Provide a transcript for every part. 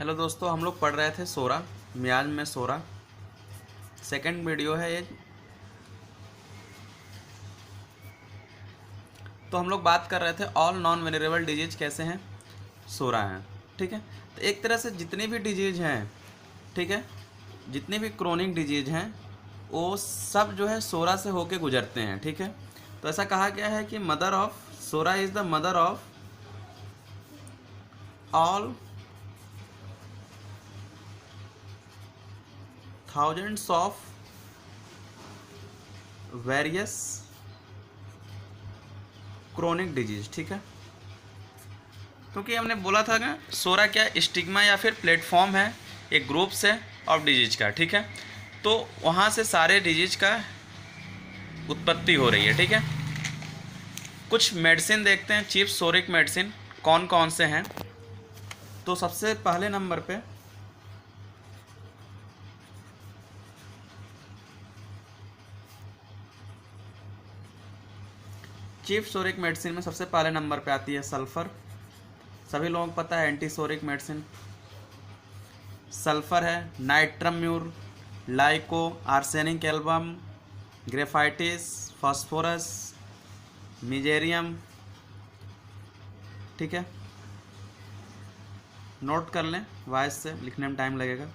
Hello दोस्तों, हम लोग पढ़ रहे थे सोरा, मियाज में सोरा। सेकंड वीडियो है ये। तो हम लोग बात कर रहे थे ऑल नॉन वेरिएबल डिजीज कैसे हैं, सोरा हैं। ठीक है, तो एक तरह से जितनी भी डिजीज हैं, ठीक है, जितनी भी क्रोनिक डिजीज हैं वो सब जो है सोरा से होके गुजरते हैं। ठीक है, तो ऐसा कहा गया है कि mother of psora is the mother of all thousands of various chronic disease. ठीक है, क्योंकि हमने बोला था ना सोरा क्या स्टिग्मा या फिर प्लेटफॉर्म है एक ग्रुप से ऑफ डिजीज का। ठीक है, तो वहाँ से सारे डिजीज का उत्पत्ति हो रही है। ठीक है, कुछ मेडिसिन देखते हैं, चीफ सोरिक मेडिसिन कौन कौन से हैं। तो सबसे पहले नंबर पे चीफ सोरिक मेडिसिन में सबसे पहले नंबर पे आती है सल्फ़र। सभी लोगों को पता है एंटी सोरिक मेडिसिन सल्फ़र है। नाइट्रम्यूर, lyco, arsenic album, graphites, phosphorus, mezereum. ठीक है, नोट कर लें, वॉइस से लिखने में टाइम लगेगा।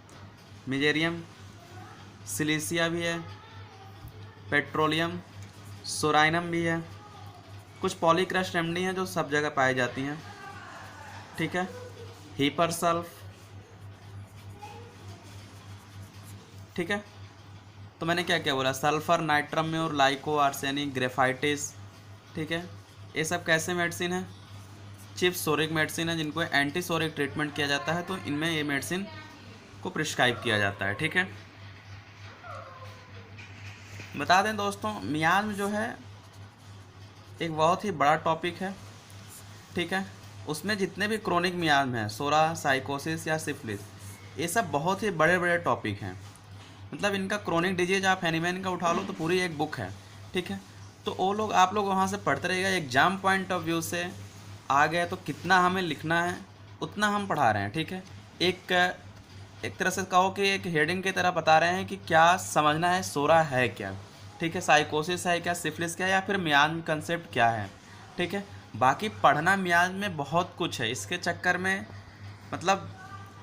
मिजेरियम, सिलीसिया भी है, पेट्रोलियम, सोराइनम भी है। कुछ पॉलीक्रस्ट रेमडी हैं जो सब जगह पाई जाती हैं। ठीक है, हीपरसल्फ। ठीक है, तो मैंने क्या क्या बोला, सल्फर, नाइट्रम्यूर, लाइको, आर्सेनिक, ग्रेफाइटिस। ठीक है, ये सब कैसे मेडिसिन है, चीफ सोरिक मेडिसिन है, जिनको एंटी सोरिक ट्रीटमेंट किया जाता है, तो इनमें ये मेडिसिन को प्रिस्क्राइब किया जाता है। ठीक है, बता दें दोस्तों, मियाज जो है एक बहुत ही बड़ा टॉपिक है। ठीक है, उसमें जितने भी क्रोनिक मियाज हैं, सोरा, साइकोसिस या सिफिलिस, ये सब बहुत ही बड़े बड़े टॉपिक हैं। मतलब इनका क्रोनिक डिजीज आप हैनीमैन का उठा लो तो पूरी एक बुक है। ठीक है, तो वो लोग आप लोग वहाँ से पढ़ते रहिएगा। एग्जाम पॉइंट ऑफ व्यू से आ गए तो कितना हमें लिखना है उतना हम पढ़ा रहे हैं। ठीक है, एक तरह से कहो कि एक हेडिंग की तरह बता रहे हैं कि क्या समझना है, सोरा है क्या, ठीक है, साइकोसिस है क्या, सिफिलिस क्या है, या फिर मियाज कंसेप्ट क्या है। ठीक है, बाकी पढ़ना मियाज में बहुत कुछ है, इसके चक्कर में मतलब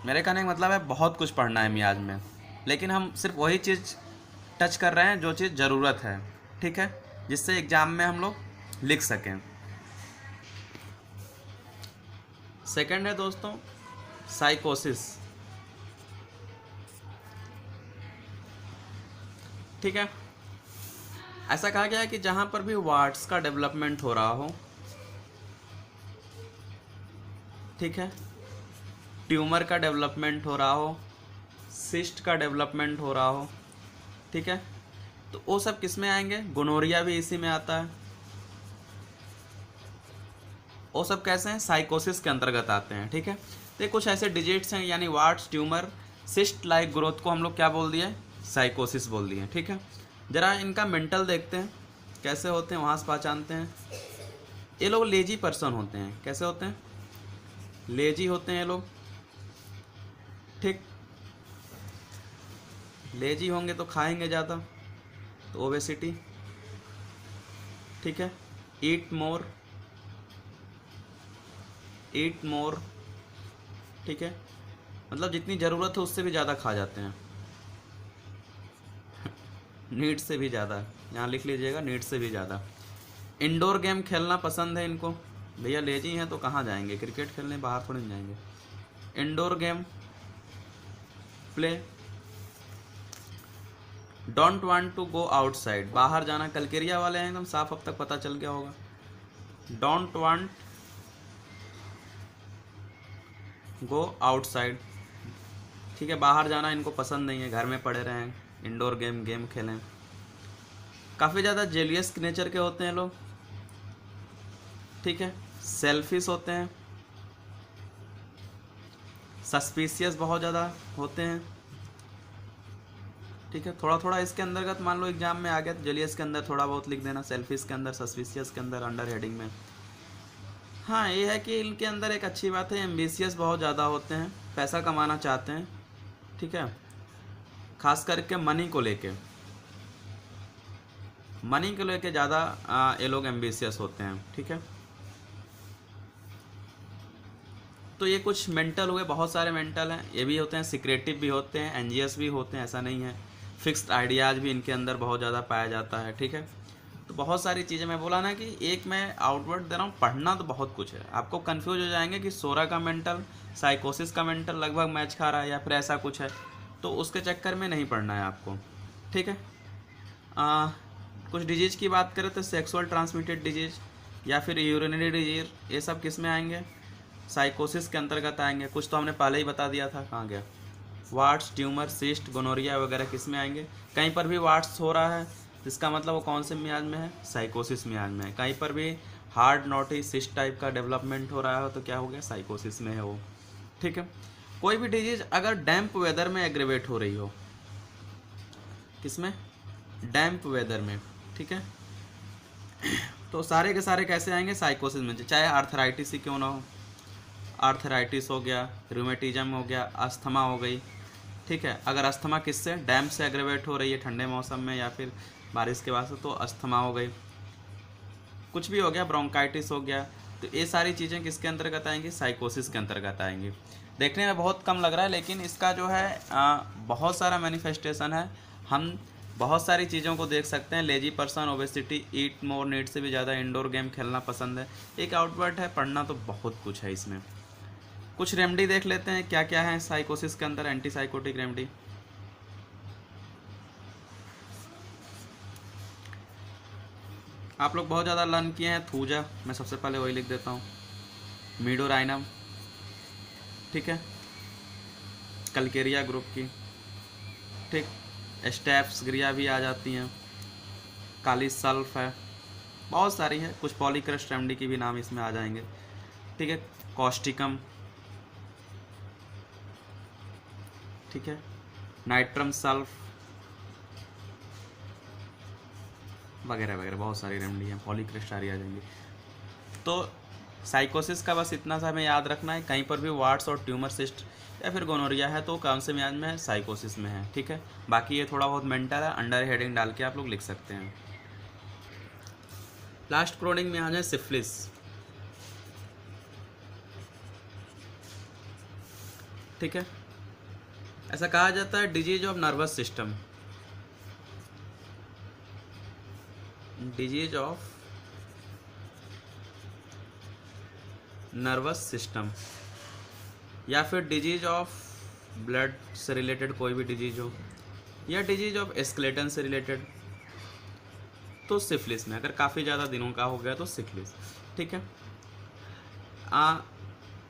मेरे कहने का मतलब है बहुत कुछ पढ़ना है मियाज में, लेकिन हम सिर्फ वही चीज़ टच कर रहे हैं जो चीज़ ज़रूरत है। ठीक है, जिससे एग्ज़ाम में हम लोग लिख सकें। सेकंड है दोस्तों साइकोसिस। ठीक है, ऐसा कहा गया है कि जहाँ पर भी वार्ड्स का डेवलपमेंट हो रहा हो, ठीक है, ट्यूमर का डेवलपमेंट हो रहा हो, सिस्ट का डेवलपमेंट हो रहा हो, ठीक है, तो वो सब किस में आएंगे, गोनोरिया भी इसी में आता है। वो सब कैसे हैं, साइकोसिस के अंतर्गत आते हैं। ठीक है, तो कुछ ऐसे डिजिट्स हैं, यानी warts, tumour, cyst like growth को हम लोग क्या बोल दिए, साइकोसिस बोल दिए। ठीक है, ज़रा इनका मेंटल देखते हैं कैसे होते हैं, वहाँ से पहचानते हैं। ये लोग लेजी पर्सन होते हैं। कैसे होते हैं, लेजी होते हैं ये लोग। ठीक, लेजी होंगे तो खाएंगे ज़्यादा, तो ओबेसिटी। ठीक है, ईट मोर, ईट मोर। ठीक है, मतलब जितनी ज़रूरत है उससे भी ज़्यादा खा जाते हैं, नीड से भी ज़्यादा। यहाँ लिख लीजिएगा, नीड से भी ज़्यादा। इंडोर गेम खेलना पसंद है इनको। भैया लेजी हैं तो कहाँ जाएंगे, क्रिकेट खेलने बाहर थोड़ी जाएंगे। Indoor game play. Don't want to go outside, बाहर जाना, कलकेरिया वाले हैं एकदम साफ, अब तक पता चल गया होगा। Don't want go outside. ठीक है, बाहर जाना इनको पसंद नहीं है, घर में पड़े रहें, इंडोर गेम खेलें। काफ़ी ज़्यादा जेलियस नेचर के होते हैं लोग। ठीक है, सेल्फिश होते हैं, सस्पिशियस बहुत ज़्यादा होते हैं। ठीक है, थोड़ा थोड़ा इसके अंतर्गत मान लो एग्जाम में आ गया तो जेलियस के अंदर थोड़ा बहुत लिख देना, सेल्फिश के अंदर, सस्पिशियस के अंदर अंडर हेडिंग में। हाँ, ये है कि इनके अंदर एक अच्छी बात है, एम्बिशियस बहुत ज़्यादा होते हैं। पैसा कमाना चाहते हैं, ठीक है, खास करके मनी को लेके ज़्यादा ये लोग एम्बिशियस होते हैं, ठीक है। तो ये कुछ मेंटल हुए, बहुत सारे मेंटल हैं, ये भी होते हैं, सिक्रेटिव भी होते हैं, एनजीएस भी होते हैं, ऐसा नहीं है। फिक्स्ड आइडियाज़ भी इनके अंदर बहुत ज़्यादा पाया जाता है, ठीक है। तो बहुत सारी चीज़ें मैं बोला ना कि एक मैं आउटवर्ड दे रहा हूँ, पढ़ना तो बहुत कुछ है, आपको कंफ्यूज हो जाएंगे कि सोरा का मेंटल साइकोसिस का मेंटल लगभग मैच खा रहा है या फिर ऐसा कुछ है, तो उसके चक्कर में नहीं पढ़ना है आपको, ठीक है। आ, कुछ डिजीज़ की बात करें तो सेक्सुअल ट्रांसमिटेड डिजीज़ या फिर यूरिनरी डिजीज, ये सब किस में आएंगे, साइकोसिस के अंतर्गत आएंगे। कुछ तो हमने पहले ही बता दिया था, कहाँ गया, वार्ड्स, ट्यूमर, सिस्ट, गोनोरिया वगैरह किस में आएंगे। कहीं पर भी वार्ड्स हो रहा है, इसका मतलब वो कौन से मियाज में है, साइकोसिस मियाज में है। कहीं पर भी हार्ड नोटी सिस्ट टाइप का डेवलपमेंट हो रहा हो तो क्या हो गया, साइकोसिस में है वो, ठीक है। कोई भी डिजीज अगर डैम्प वेदर में एग्रेवेट हो रही हो, किसमें, डैम्प वेदर में, ठीक है, तो सारे के सारे कैसे आएंगे, साइकोसिस में, चाहे आर्थराइटिस ही क्यों ना हो। आर्थराइटिस हो गया, रूमेटिज्म हो गया, अस्थमा हो गई, ठीक है। अगर अस्थमा किससे, डैम्प से एग्रेवेट हो रही है ठंडे मौसम में या फिर बारिश के बाद से, तो अस्थमा हो गई। कुछ भी हो गया, ब्रोंकाइटिस हो गया, तो ये सारी चीज़ें किसके अंतर्गत आएंगी, साइकोसिस के अंतर्गत आएंगी। देखने में बहुत कम लग रहा है, लेकिन इसका जो है बहुत सारा मैनिफेस्टेशन है। हम बहुत सारी चीज़ों को देख सकते हैं। लेजी पर्सन, ओबेसिटी, ईट मोर नीड से भी ज़्यादा इंडोर गेम खेलना पसंद है, एक आउटवर्ट है। पढ़ना तो बहुत कुछ है इसमें। कुछ रेमेडी देख लेते हैं क्या क्या है साइकोसिस के अंदर, एंटी साइकोटिक रेमेडी। आप लोग बहुत ज़्यादा लर्न किए हैं थूजा, मैं सबसे पहले वही लिख देता हूँ, मीडोराइनम, ठीक है, कलकेरिया ग्रुप की, ठीक, स्टेप्स ग्रिया भी आ जाती हैं, काली सल्फ है, बहुत सारी है। कुछ पॉलीक्रस्ट रेमेडी की भी नाम इसमें आ जाएंगे, ठीक है, कॉस्टिकम, ठीक है, नाइट्रम सल्फ वगैरह वगैरह, बहुत सारी रेमेडी हैं, पॉलीक्रिस्टारी आ जाएंगी। तो साइकोसिस का बस इतना सा हमें याद रखना है, कहीं पर भी वार्ड्स और ट्यूमर सिस्ट या फिर गोनोरिया है तो कौन से मियाज में है, साइकोसिस में है, ठीक है। बाकी ये थोड़ा बहुत मेंटल है, अंडर हेडिंग डाल के आप लोग लिख सकते हैं। लास्ट क्रोनिक मियाज है सिफिलिस, ठीक है। ऐसा कहा जाता है disease of nervous system, disease of nervous system या फिर डिजीज ऑफ ब्लड से रिलेटेड कोई भी डिजीज हो, या डिजीज ऑफ स्केलेटन से रिलेटेड, तो सिफिलिस में। अगर काफ़ी ज़्यादा दिनों का हो गया तो सिफिलिस, ठीक है।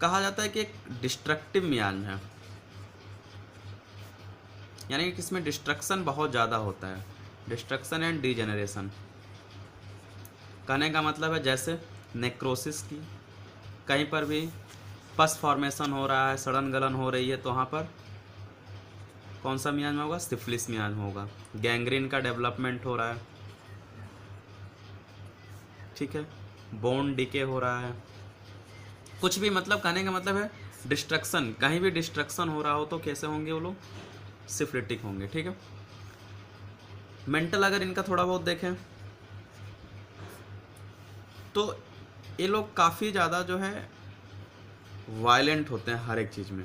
कहा जाता है कि एक डिस्ट्रक्टिव मियाज है, यानी कि इसमें डिस्ट्रक्शन बहुत ज़्यादा होता है, डिस्ट्रक्शन एंड डीजेनरेशन। कहने का मतलब है जैसे नेक्रोसिस की, कहीं पर भी पस फॉर्मेशन हो रहा है, सड़न गलन हो रही है, तो वहाँ पर कौन सा मियाज में होगा, सिफिलिस मियाज में होगा। गैंग्रीन का डेवलपमेंट हो रहा है, ठीक है, बोन डिके हो रहा है, कुछ भी, मतलब कहने का मतलब है डिस्ट्रक्शन, कहीं भी डिस्ट्रक्शन हो रहा हो तो कैसे होंगे वो लोग, सिफिलिटिक होंगे, ठीक है। मेंटल अगर इनका थोड़ा बहुत देखें तो ये लोग काफ़ी ज़्यादा जो है वायलेंट होते हैं हर एक चीज़ में,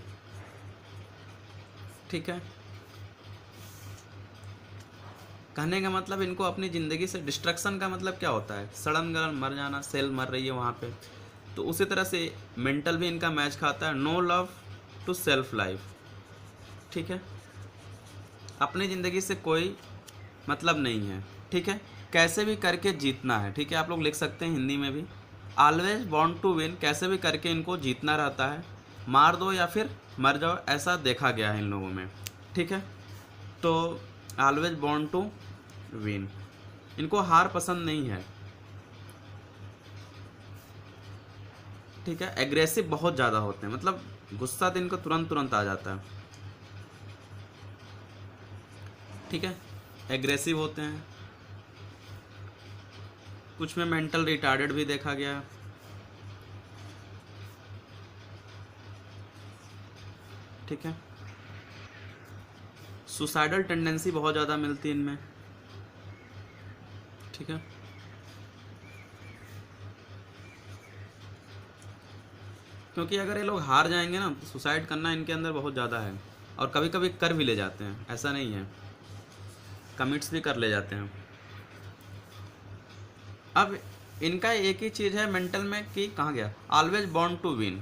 ठीक है। कहने का मतलब इनको अपनी ज़िंदगी से, डिस्ट्रक्शन का मतलब क्या होता है, सड़न गलन, मर जाना, सेल मर रही है वहाँ पे, तो उसी तरह से मेंटल भी इनका मैच खाता है। No love to self life, ठीक है, अपनी ज़िंदगी से कोई मतलब नहीं है, ठीक है, कैसे भी करके जीतना है, ठीक है। आप लोग लिख सकते हैं हिंदी में भी, ऑलवेज वांट टू विन, कैसे भी करके इनको जीतना रहता है, मार दो या फिर मर जाओ, ऐसा देखा गया है इन लोगों में, ठीक है। तो ऑलवेज वांट टू विन, इनको हार पसंद नहीं है, ठीक है। एग्रेसिव बहुत ज़्यादा होते हैं, मतलब गुस्सा तो इनको तुरंत तुरंत आ जाता है, ठीक है, एग्रेसिव होते हैं। कुछ में मेंटल रिटार्डेड भी देखा गया है, ठीक है। सुसाइडल टेंडेंसी बहुत ज़्यादा मिलती है इनमें, ठीक है। क्योंकि अगर ये लोग हार जाएंगे ना तो सुसाइड करना इनके अंदर बहुत ज़्यादा है, और कभी कभी कर भी ले जाते हैं, ऐसा नहीं है, कमिट्स भी कर ले जाते हैं। अब इनका एक ही चीज़ है मेंटल में कि कहाँ गया, ऑलवेज बॉर्न टू विन,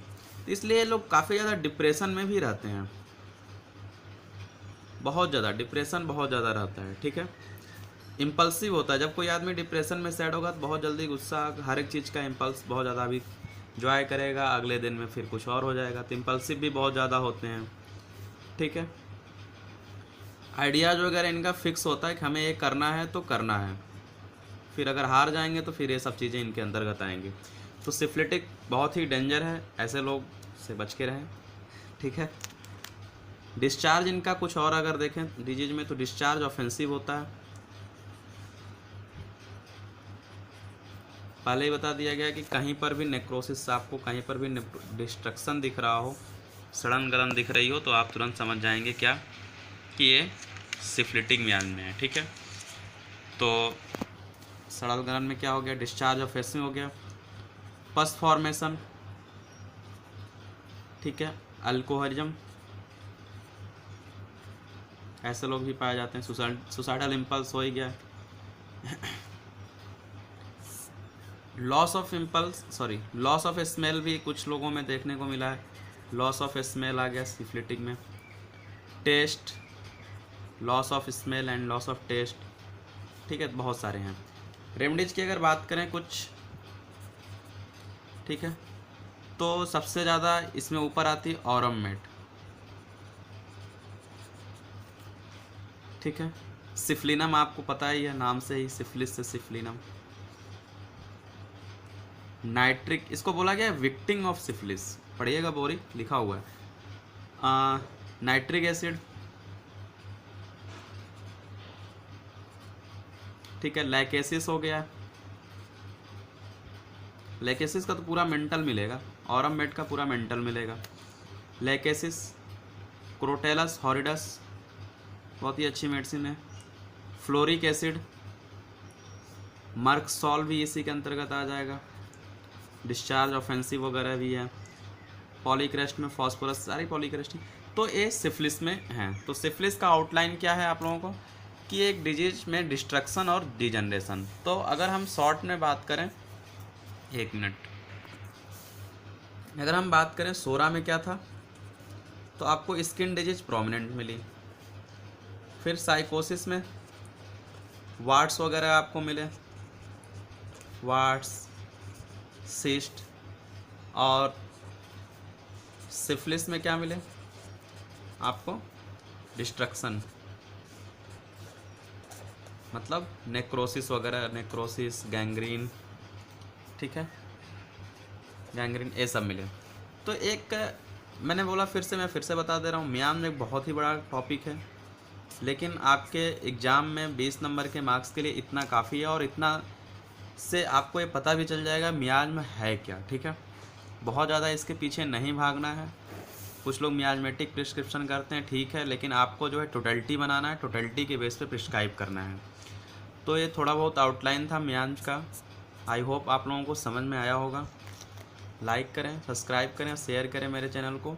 इसलिए ये लोग काफ़ी ज़्यादा डिप्रेशन में भी रहते हैं, बहुत ज़्यादा डिप्रेशन बहुत ज़्यादा रहता है, ठीक है। इम्पल्सिव होता है, जब कोई आदमी डिप्रेशन में सैड होगा तो बहुत जल्दी गुस्सा, हर एक चीज़ का इम्पल्स बहुत ज़्यादा, अभी जॉय करेगा अगले दिन में फिर कुछ और हो जाएगा, तो इम्पल्सिव भी बहुत ज़्यादा होते हैं, ठीक है। आइडियाज़ वगैरह इनका फिक्स होता है कि हमें ये करना है तो करना है, फिर अगर हार जाएंगे तो फिर ये सब चीज़ें इनके अंतर्गत आएंगी। तो सिफिलिटिक बहुत ही डेंजर है, ऐसे लोग से बच के रहें, ठीक है। डिस्चार्ज इनका कुछ और अगर देखें डिजीज में तो डिस्चार्ज ऑफेंसिव होता है, पहले ही बता दिया गया कि कहीं पर भी नेक्रोसिस, आपको कहीं पर भी डिस्ट्रक्शन दिख रहा हो, सड़न गलन दिख रही हो, तो आप तुरंत समझ जाएंगे क्या कि ये सिफिलिटिक मियाज में है, ठीक है। तो सड़न गलन में क्या हो गया, डिस्चार्ज ऑफेंसिव हो गया, पस फॉर्मेशन, ठीक है, अल्कोहलिज्म, ऐसे लोग भी पाए जाते हैं। सुसाइडल इम्पल्स हो ही गया, loss of impulse sorry loss of smell भी कुछ लोगों में देखने को मिला है, लॉस ऑफ स्मेल आ गया सिफिलिटिक में, taste, loss of smell and loss of taste, ठीक है, बहुत सारे हैं। रेमडीज की अगर बात करें कुछ, ठीक है, तो सबसे ज़्यादा इसमें ऊपर आती है ऑरममेट, ठीक है। सिफलिनम आपको पता ही है, नाम से ही सिफिलिस से सिफलिनम, नाइट्रिक, इसको बोला गया है विक्टिंग ऑफ सिफिलिस, पढ़िएगा बोरी लिखा हुआ है, नाइट्रिक एसिड, ठीक है। लैकेसिस हो गया, लैकेसिस का तो पूरा मेंटल मिलेगा, ऑरममेट का पूरा मेंटल मिलेगा, लैकेसिस, क्रोटेलस हॉरिडस बहुत ही अच्छी मेडिसिन है, फ्लोरिक एसिड, मर्कसॉल भी इसी के अंतर्गत आ जाएगा, डिस्चार्ज ऑफेंसिव वगैरह भी है, पॉलीक्रेस्ट में फॉस्फोरस, सारी पॉलीक्रेस्ट, तो ये सिफिलिस में है। तो सिफिलिस का आउटलाइन क्या है आप लोगों को कि एक डिजीज में डिस्ट्रक्शन और डिजनरेशन। तो अगर हम शॉर्ट में बात करें, एक मिनट, अगर हम बात करें सोरा में क्या था, तो आपको स्किन डिजीज प्रोमिनेंट मिली, फिर साइकोसिस में वार्ड्स वगैरह आपको मिले, वार्ड्स, सिस्ट, और सिफिलिस में क्या मिले आपको, डिस्ट्रक्शन, मतलब नेक्रोसिस वगैरह, नेक्रोसिस, गैंग्रीन, ठीक है, गैंग्रीन, ये सब मिले। तो एक मैंने बोला मैं फिर से बता दे रहा हूँ, मियाम एक बहुत ही बड़ा टॉपिक है, लेकिन आपके एग्ज़ाम में 20 नंबर के मार्क्स के लिए इतना काफ़ी है, और इतना से आपको ये पता भी चल जाएगा मियाज में है क्या, ठीक है। बहुत ज़्यादा इसके पीछे नहीं भागना है, कुछ लोग मियाजमेटिक प्रिस्क्रिप्शन करते हैं, ठीक है, लेकिन आपको जो है टोटलिटी बनाना है, टोटलिटी के बेस पे प्रिस्क्राइब करना है। तो ये थोड़ा बहुत आउटलाइन था मियाज का, आई होप आप लोगों को समझ में आया होगा। लाइक करें, सब्सक्राइब करें, शेयर करें मेरे चैनल को,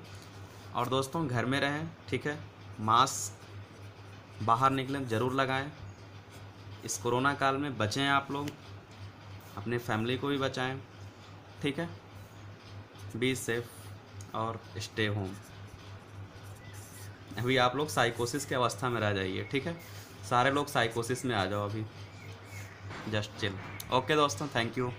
और दोस्तों घर में रहें, ठीक है, मास्क बाहर निकलें ज़रूर लगाएं, इस कोरोना काल में बचें आप लोग, अपने फैमिली को भी बचाएं, ठीक है। बी सेफ और स्टे होम। अभी आप लोग साइकोसिस की अवस्था में रह जाइए, ठीक है, सारे लोग साइकोसिस में आ जाओ अभी, जस्ट चिल। ओके दोस्तों, थैंक यू।